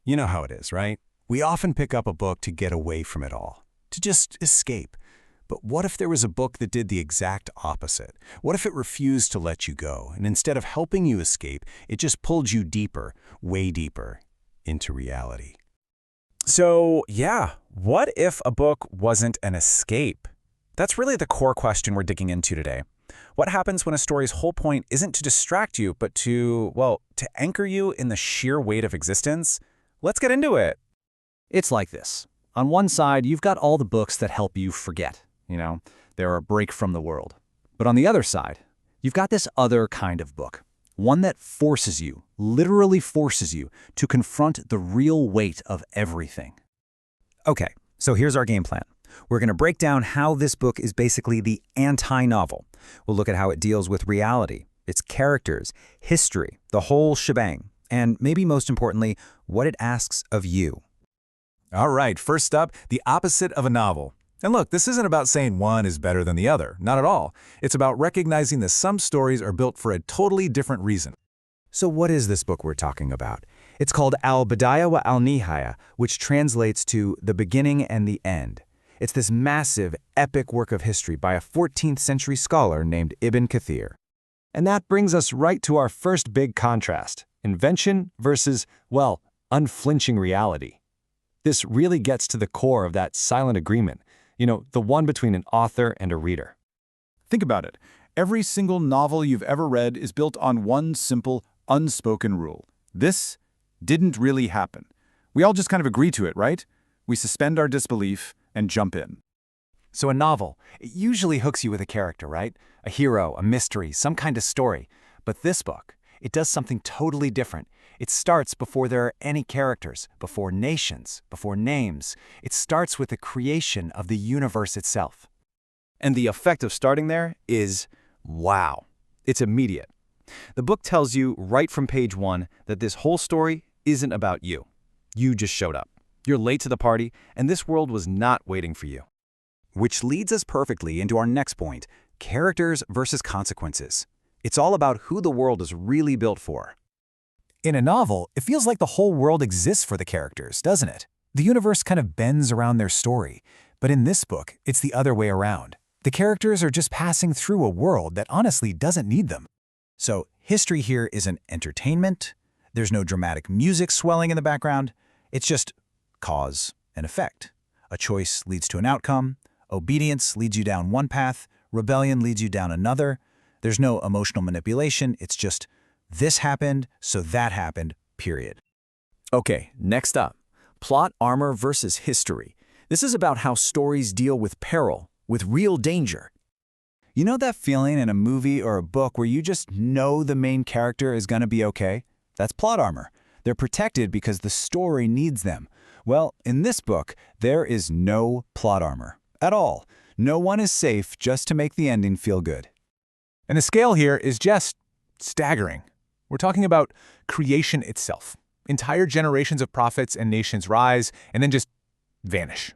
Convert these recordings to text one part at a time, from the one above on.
You know how it is, right? We often pick up a book to get away from it all, to just escape. But what if there was a book that did the exact opposite? What if it refused to let you go, and instead of helping you escape, it just pulled you deeper, way deeper, into reality? So, yeah, what if a book wasn't an escape? That's really the core question we're digging into today. What happens when a story's whole point isn't to distract you, but to, well, to anchor you in the sheer weight of existence? Let's get into it. It's like this. On one side, you've got all the books that help you forget. They're a break from the world. But on the other side, you've got this other kind of book. One that forces you, literally forces you, to confront the real weight of everything. Okay, so here's our game plan. We're going to break down how this book is basically the anti-novel. We'll look at how it deals with reality, its characters, history, the whole shebang, and maybe most importantly, what it asks of you. All right, first up, the opposite of a novel. And look, this isn't about saying one is better than the other, not at all. It's about recognizing that some stories are built for a totally different reason. So what is this book we're talking about? It's called Al-Bidaya wa al-Nihaya, which translates to the beginning and the end. It's this massive, epic work of history by a 14th century scholar named Ibn Kathir. And that brings us right to our first big contrast, invention versus, well, unflinching reality. This really gets to the core of that silent agreement, the one between an author and a reader. Think about it. Every single novel you've ever read is built on one simple, unspoken rule. This didn't really happen. We all just kind of agree to it, right? We suspend our disbelief and jump in. So a novel, it usually hooks you with a character, right? A hero, a mystery, some kind of story. But this book, it does something totally different. It starts before there are any characters, before nations, before names. It starts with the creation of the universe itself. And the effect of starting there is, wow. It's immediate. The book tells you right from page 1 that this whole story isn't about you. You just showed up. You're late to the party, and this world was not waiting for you. Which leads us perfectly into our next point, characters versus consequences. It's all about who the world is really built for. In a novel, it feels like the whole world exists for the characters, doesn't it? The universe kind of bends around their story. But in this book, it's the other way around. The characters are just passing through a world that honestly doesn't need them. So history here isn't entertainment. There's no dramatic music swelling in the background. It's just cause and effect. A choice leads to an outcome. Obedience leads you down one path. Rebellion leads you down another. There's no emotional manipulation. It's just, this happened, so that happened, period. Okay, next up, plot armor versus history. This is about how stories deal with peril, with real danger. You know that feeling in a movie or a book where you just know the main character is going to be okay? That's plot armor. They're protected because the story needs them. Well, in this book, there is no plot armor at all. No one is safe just to make the ending feel good. And the scale here is just staggering. We're talking about creation itself. Entire generations of prophets and nations rise and then just vanish.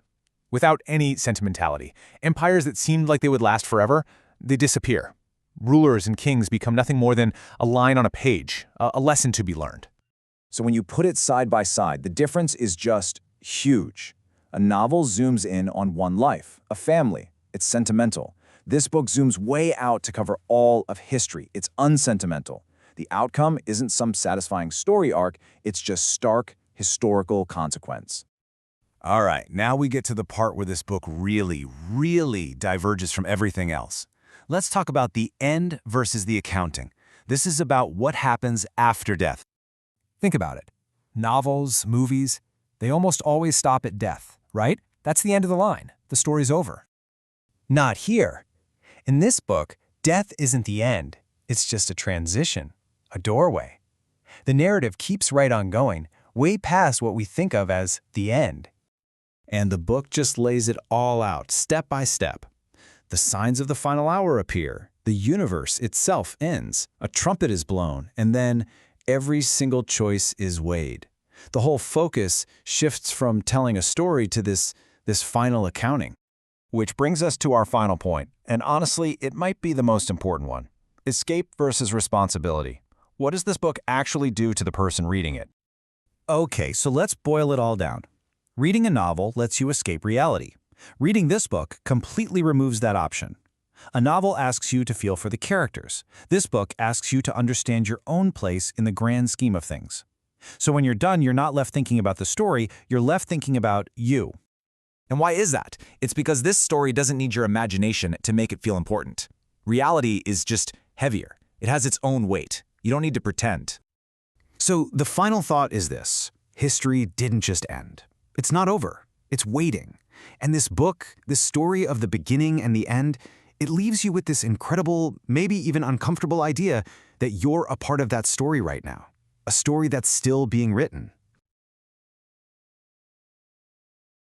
Without any sentimentality. Empires that seemed like they would last forever, they disappear. Rulers and kings become nothing more than a line on a page, a lesson to be learned. So when you put it side by side, the difference is just huge. A novel zooms in on one life, a family. It's sentimental. This book zooms way out to cover all of history. It's unsentimental. The outcome isn't some satisfying story arc, it's just stark historical consequence. All right, now we get to the part where this book really, really diverges from everything else. Let's talk about the end versus the accounting. This is about what happens after death. Think about it. Novels, movies, they almost always stop at death, right? That's the end of the line. The story's over. Not here. In this book, death isn't the end. It's just a transition, a doorway. The narrative keeps right on going, way past what we think of as the end. And the book just lays it all out, step by step. The signs of the final hour appear. The universe itself ends. A trumpet is blown, and then every single choice is weighed. The whole focus shifts from telling a story to this final accounting. Which brings us to our final point, and honestly, it might be the most important one. Escape versus responsibility. What does this book actually do to the person reading it? Okay, so let's boil it all down. Reading a novel lets you escape reality. Reading this book completely removes that option. A novel asks you to feel for the characters. This book asks you to understand your own place in the grand scheme of things. So when you're done, you're not left thinking about the story, you're left thinking about you. And why is that? It's because this story doesn't need your imagination to make it feel important. Reality is just heavier. It has its own weight. You don't need to pretend. So the final thought is this: history didn't just end. It's not over. It's waiting. And this book, this story of the beginning and the end, it leaves you with this incredible, maybe even uncomfortable idea that you're a part of that story right now. A story that's still being written.